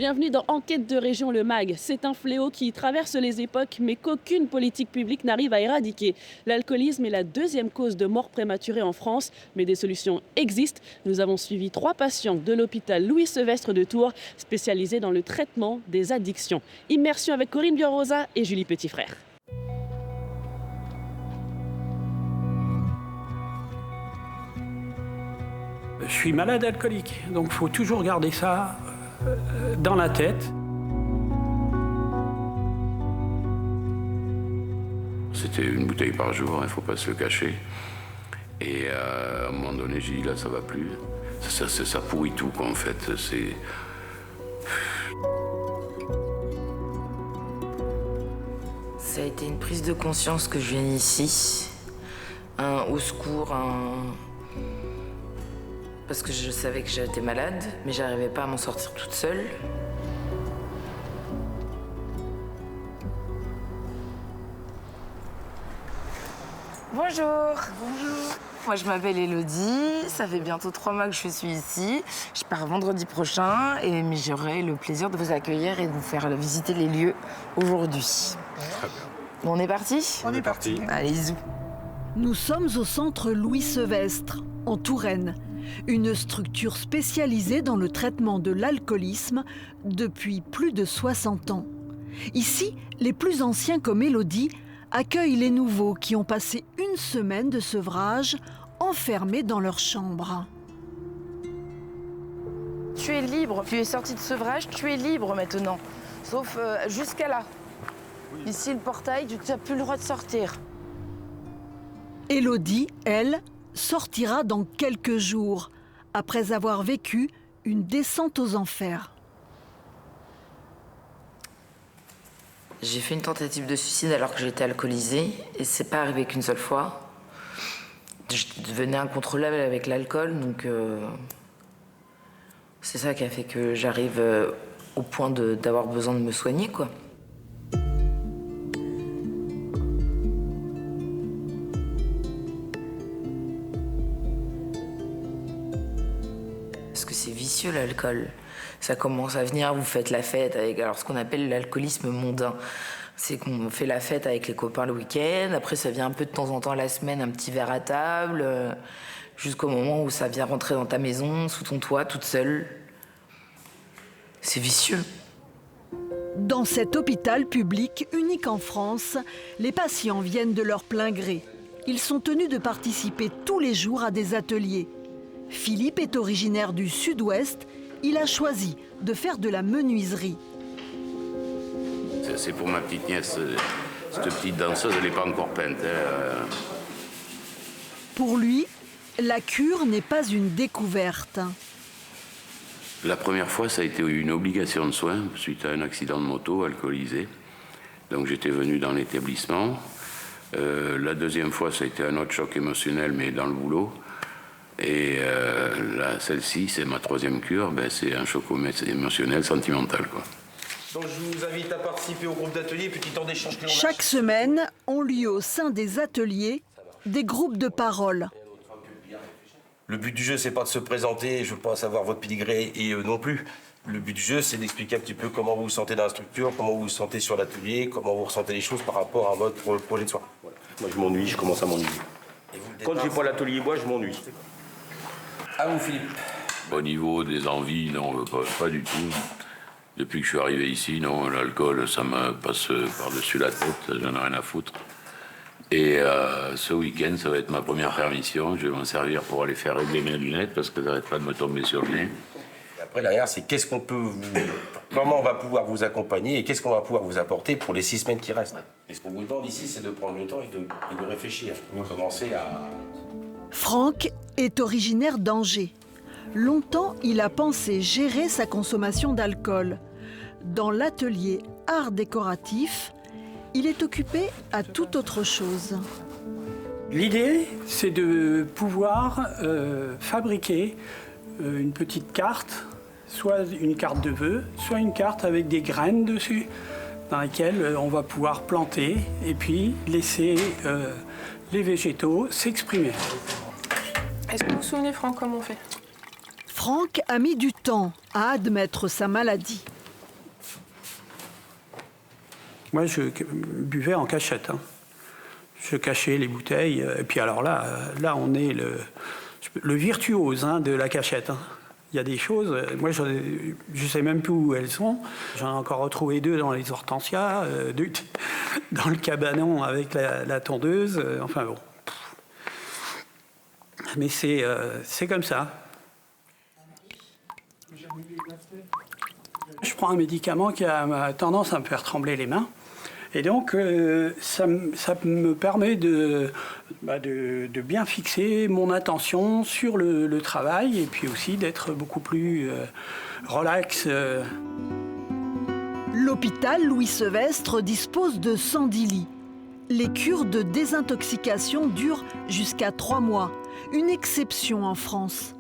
Bienvenue dans Enquête de région, le MAG. C'est un fléau qui traverse les époques, mais qu'aucune politique publique n'arrive à éradiquer. L'alcoolisme est la deuxième cause de mort prématurée en France, mais des solutions existent. Nous avons suivi 3 patients de l'hôpital Louis-Sevestre de Tours, spécialisés dans le traitement des addictions. Immersion avec Corinne Biorosa et Julie Petitfrère. Je suis malade alcoolique, donc il faut toujours garder ça dans la tête. C'était une bouteille par jour, il ne faut pas se le cacher. Et à un moment donné, j'ai dit là, ça va plus. Ça pourrit tout, quoi, en fait. Ça a été une prise de conscience que je vienne ici. Un au secours, parce que je savais que j'étais malade, mais j'arrivais pas à m'en sortir toute seule. Bonjour. Bonjour. Moi, je m'appelle Elodie. Ça fait bientôt 3 mois que je suis ici. Je pars vendredi prochain, mais j'aurai le plaisir de vous accueillir et de vous faire visiter les lieux aujourd'hui. Très bien. Bon, on est parti ? On est parti. Allez, zou. Nous sommes au centre Louis-Sevestre, en Touraine. Une structure spécialisée dans le traitement de l'alcoolisme depuis plus de 60 ans. Ici, les plus anciens comme Élodie accueillent les nouveaux qui ont passé une semaine de sevrage enfermés dans leur chambre. Tu es libre, tu es sorti de sevrage, tu es libre maintenant. Sauf jusqu'à là. Ici, le portail, tu n'as plus le droit de sortir. Élodie, elle, sortira dans quelques jours, après avoir vécu une descente aux enfers. J'ai fait une tentative de suicide alors que j'étais alcoolisée, et c'est pas arrivé qu'une seule fois. Je devenais incontrôlable avec l'alcool, donc c'est ça qui a fait que j'arrive au point d'avoir besoin de me soigner, quoi. Parce que c'est vicieux, l'alcool. Ça commence à venir, vous faites la fête avec ce qu'on appelle l'alcoolisme mondain. C'est qu'on fait la fête avec les copains le week-end, après ça vient un peu de temps en temps la semaine, un petit verre à table, jusqu'au moment où ça vient rentrer dans ta maison, sous ton toit, toute seule. C'est vicieux. Dans cet hôpital public unique en France, les patients viennent de leur plein gré. Ils sont tenus de participer tous les jours à des ateliers. Philippe est originaire du Sud-Ouest. Il a choisi de faire de la menuiserie. C'est pour ma petite nièce, cette petite danseuse, elle n'est pas encore peinte. Pour lui, la cure n'est pas une découverte. La première fois, ça a été une obligation de soins suite à un accident de moto alcoolisé. Donc j'étais venu dans l'établissement. La deuxième fois, ça a été un autre choc émotionnel, mais dans le boulot. Et là, celle-ci, c'est ma 3e cure, c'est un choc émotionnel, sentimental, quoi. Donc je vous invite à participer au groupe d'ateliers, petit temps d'échange que l'on a. Chaque semaine, ont lieu au sein des ateliers des groupes de parole. Le but du jeu, c'est pas de se présenter, je veux pas savoir votre pédigré et eux non plus. Le but du jeu, c'est d'expliquer un petit peu comment vous vous sentez dans la structure, comment vous vous sentez sur l'atelier, comment vous ressentez les choses par rapport à votre projet de soin. Voilà. Moi, je m'ennuie, je commence à m'ennuyer. Quand j'ai pas l'atelier bois, je m'ennuie. À vous, Philippe. Au niveau des envies, non, pas du tout. Depuis que je suis arrivé ici, non, l'alcool, ça me passe par-dessus la tête, j'en ai rien à foutre. Et ce week-end, ça va être ma première permission. Je vais m'en servir pour aller faire régler mes lunettes parce que ça n'arrête pas de me tomber sur le nez. Et après, derrière, c'est comment on va pouvoir vous accompagner et qu'est-ce qu'on va pouvoir vous apporter pour les 6 semaines qui restent. Et ce qu'on vous demande ici, c'est de prendre le temps et de réfléchir. Vous commencez à... Franck est originaire d'Angers. Longtemps, il a pensé gérer sa consommation d'alcool. Dans l'atelier art décoratif, il est occupé à toute autre chose. L'idée, c'est de pouvoir fabriquer une petite carte, soit une carte de vœux, soit une carte avec des graines dessus, dans laquelle on va pouvoir planter et puis laisser les végétaux s'exprimer. Est-ce que vous vous souvenez, Franck, comment on fait ? Franck a mis du temps à admettre sa maladie. Moi, je buvais en cachette. Hein. Je cachais les bouteilles. Et puis alors là on est le virtuose de la cachette. Hein. Il y a des choses, moi je ne sais même plus où elles sont. J'en ai encore retrouvé 2 dans les hortensias, 2 dans le cabanon avec la tondeuse. Enfin bon. Mais c'est comme ça. Je prends un médicament qui a tendance à me faire trembler les mains. Et donc, ça me permet de bien fixer mon attention sur le travail et puis aussi d'être beaucoup plus relax. L'hôpital Louis Sevestre dispose de 110 lits. Les cures de désintoxication durent jusqu'à 3 mois, une exception en France.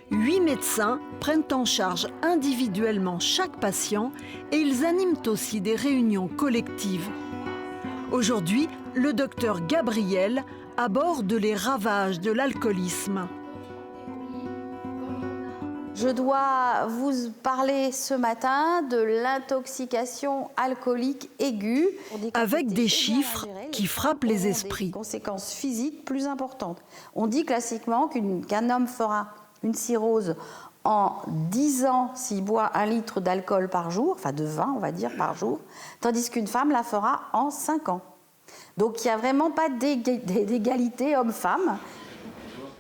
8 médecins prennent en charge individuellement chaque patient et ils animent aussi des réunions collectives. Aujourd'hui, le docteur Gabriel aborde les ravages de l'alcoolisme. Je dois vous parler ce matin de l'intoxication alcoolique aiguë. Avec des chiffres qui frappent les esprits. Des conséquences physiques plus importantes. On dit classiquement qu'un homme fera une cirrhose en 10 ans s'il boit 1 litre d'alcool par jour, enfin de vin on va dire par jour, tandis qu'une femme la fera en 5 ans. Donc il n'y a vraiment pas d'égalité homme-femme.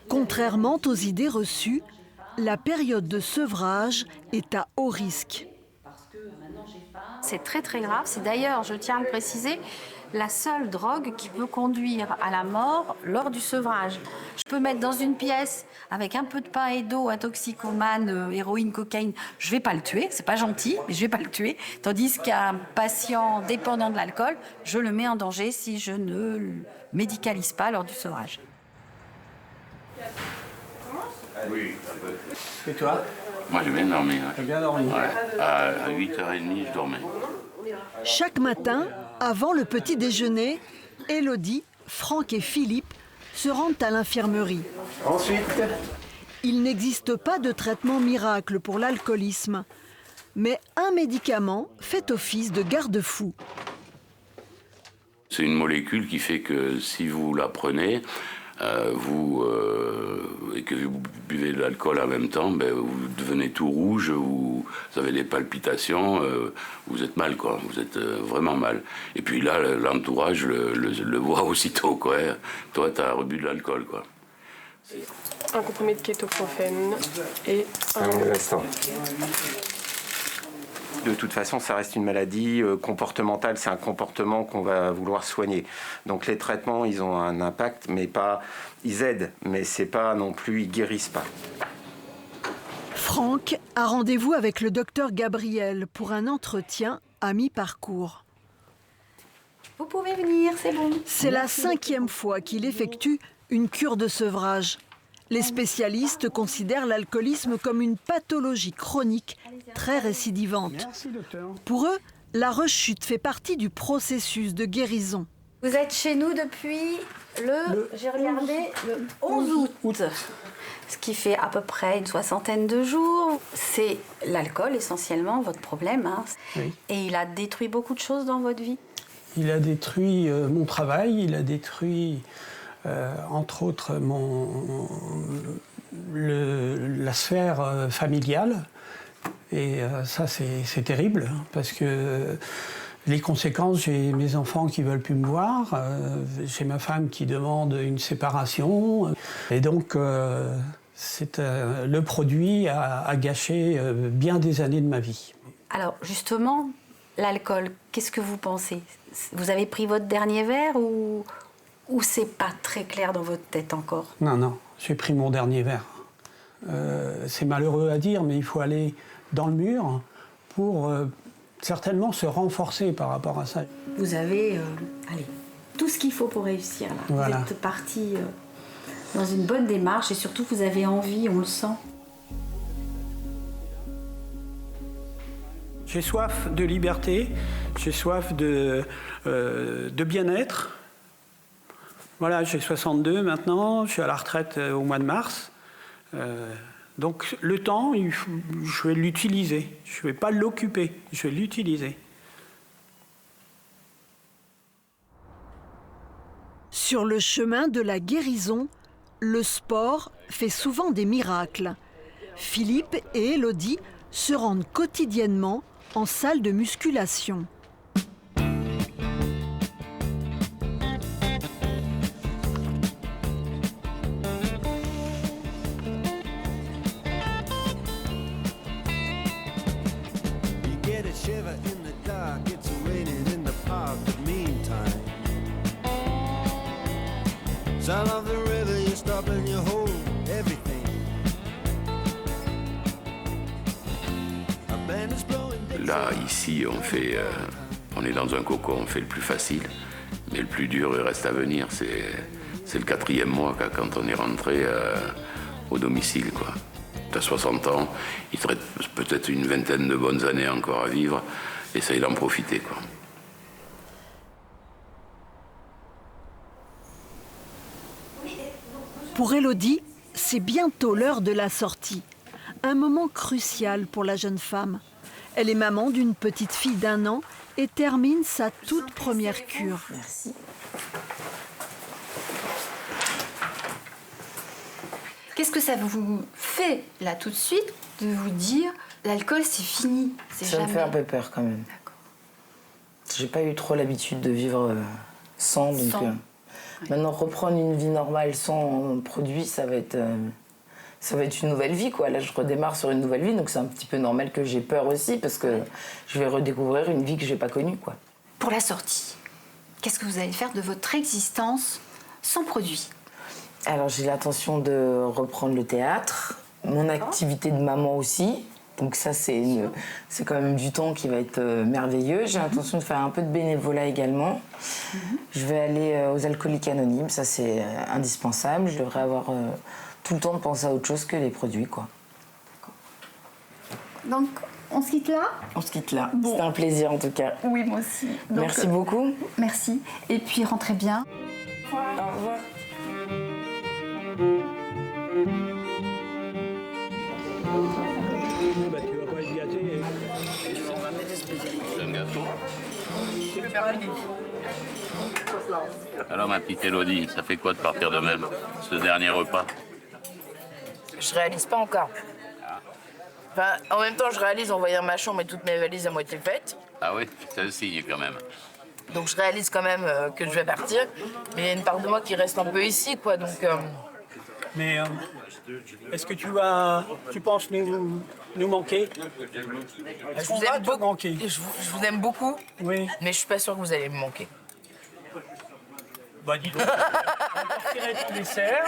Contrairement aux idées reçues, la période de sevrage est à haut risque. C'est très très grave, c'est d'ailleurs, je tiens à le préciser, la seule drogue qui peut conduire à la mort lors du sevrage. Je peux mettre dans une pièce avec un peu de pain et d'eau un toxicomane, héroïne, cocaïne, je ne vais pas le tuer, c'est pas gentil, mais je ne vais pas le tuer. Tandis qu'un patient dépendant de l'alcool, je le mets en danger si je ne le médicalise pas lors du sevrage. Oui. Et toi? Moi, j'ai bien dormi. Ouais. T'as bien dormi? Ouais. À 8h30, je dormais. Chaque matin, avant le petit déjeuner, Élodie, Franck et Philippe se rendent à l'infirmerie. Ensuite, Il n'existe pas de traitement miracle pour l'alcoolisme, mais un médicament fait office de garde-fou. C'est une molécule qui fait que si vous la prenez, et que vous buvez de l'alcool en même temps, vous devenez tout rouge, vous avez des palpitations, vous êtes mal, quoi. Vous êtes vraiment mal. Et puis là, l'entourage le voit aussitôt, quoi. Toi, t'as rebu de l'alcool, quoi. Un comprimé de kétoprophène et un instant. De toute façon, ça reste une maladie comportementale, c'est un comportement qu'on va vouloir soigner. Donc les traitements, ils ont un impact, mais pas, ils aident, mais c'est pas non plus, ils guérissent pas. Franck a rendez-vous avec le docteur Gabriel pour un entretien à mi-parcours. Vous pouvez venir, c'est bon. C'est la 5e fois qu'il effectue une cure de sevrage. Les spécialistes considèrent l'alcoolisme comme une pathologie chronique très récidivante. merci docteur. Pour eux, la rechute fait partie du processus de guérison. Vous êtes chez nous depuis j'ai regardé, le 11 août. Ce qui fait à peu près une 60aine de jours. C'est l'alcool essentiellement, votre problème. Hein. Oui. Et il a détruit beaucoup de choses dans votre vie. Il a détruit mon travail, il a détruit entre autres la sphère familiale. Et ça, c'est terrible, parce que les conséquences, j'ai mes enfants qui ne veulent plus me voir, j'ai ma femme qui demande une séparation. Et donc, le produit a gâché bien des années de ma vie. Alors justement, l'alcool, qu'est-ce que vous pensez? Vous avez pris votre dernier verre ou c'est pas très clair dans votre tête encore? Non, j'ai pris mon dernier verre. C'est malheureux à dire, mais il faut aller dans le mur pour certainement se renforcer par rapport à ça. Vous avez tout ce qu'il faut pour réussir. Là. Voilà. Vous êtes parti dans une bonne démarche et surtout vous avez envie, on le sent. J'ai soif de liberté, j'ai soif de bien-être. Voilà, j'ai 62 maintenant, je suis à la retraite au mois de mars. Donc le temps, je vais l'utiliser. Je ne vais pas l'occuper, je vais l'utiliser. Sur le chemin de la guérison, le sport fait souvent des miracles. Philippe et Élodie se rendent quotidiennement en salle de musculation. Là, ici, on est dans un cocon, on fait le plus facile, mais le plus dur, il reste à venir. C'est le 4e mois quand on est rentré au domicile, quoi. Tu as 60 ans, il te reste peut-être une vingtaine de bonnes années encore à vivre, essaye d'en profiter, quoi. Pour Élodie, c'est bientôt l'heure de la sortie. Un moment crucial pour la jeune femme. Elle est maman d'une petite fille d'1 an et termine sa toute première cure. Merci. Qu'est-ce que ça vous fait, là, tout de suite, de vous dire l'alcool, c'est fini, Ça me fait un peu peur, quand même. J'ai pas eu trop l'habitude de vivre sans, donc maintenant reprendre une vie normale sans produit, ça va être une nouvelle vie, quoi. Là, je redémarre sur une nouvelle vie, donc c'est un petit peu normal que j'ai peur aussi, parce que je vais redécouvrir une vie que j'ai pas connue, quoi. Pour la sortie, qu'est-ce que vous allez faire de votre existence sans produit? Alors, j'ai l'intention de reprendre le théâtre, mon activité de maman aussi. Donc ça, c'est quand même du temps qui va être merveilleux. J'ai l'intention de faire un peu de bénévolat également. Je vais aller aux Alcooliques Anonymes, ça c'est indispensable. Je devrais avoir tout le temps de penser à autre chose que les produits, quoi. Donc, on se quitte là? On se quitte là. Bon. C'était un plaisir en tout cas. Oui, moi aussi. Donc, merci beaucoup. Merci. Et puis, rentrez bien. Au revoir. Bah, tu vas pas être gâté. C'est un gâteau. Alors ma petite Élodie, ça fait quoi de partir de même, ce dernier repas? Je réalise pas encore. Enfin, en même temps, je réalise en voyant ma chambre et toutes mes valises à moitié faites. Ah oui, c'est un signe quand même. Donc je réalise quand même que je vais partir. Mais il y a une part de moi qui reste un peu ici, quoi. Donc, Mais est-ce que tu penses nous manquer? je vous aime beaucoup. Manquer. Je vous aime beaucoup, Oui. mais je suis pas sûre que vous allez me manquer. Bah dis donc, on va retirer ton dessert.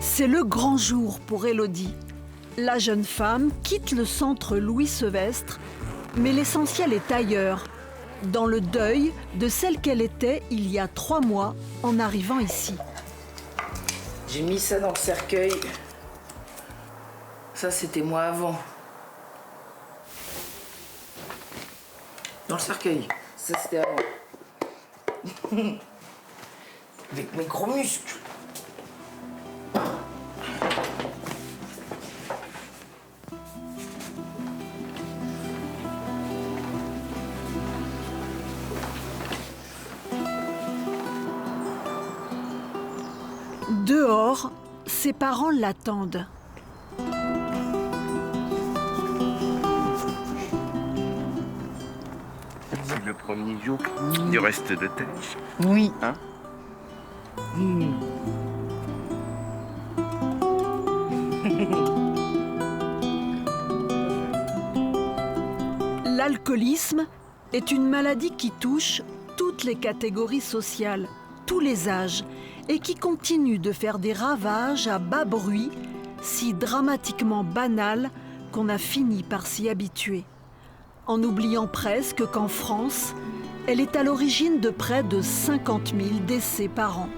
C'est le grand jour pour Élodie. La jeune femme quitte le centre Louis Sevestre, mais l'essentiel est ailleurs, dans le deuil de celle qu'elle était il y a 3 mois en arrivant ici. J'ai mis ça dans le cercueil. Ça, c'était moi avant. Dans le cercueil. Ça, c'était avant. Avec mes gros muscles. Dehors, ses parents l'attendent. C'est le premier jour du reste de ta vie. Oui. Hein? L'alcoolisme est une maladie qui touche toutes les catégories sociales, tous les âges, et qui continue de faire des ravages à bas bruit, si dramatiquement banal qu'on a fini par s'y habituer. En oubliant presque qu'en France, elle est à l'origine de près de 50 000 décès par an.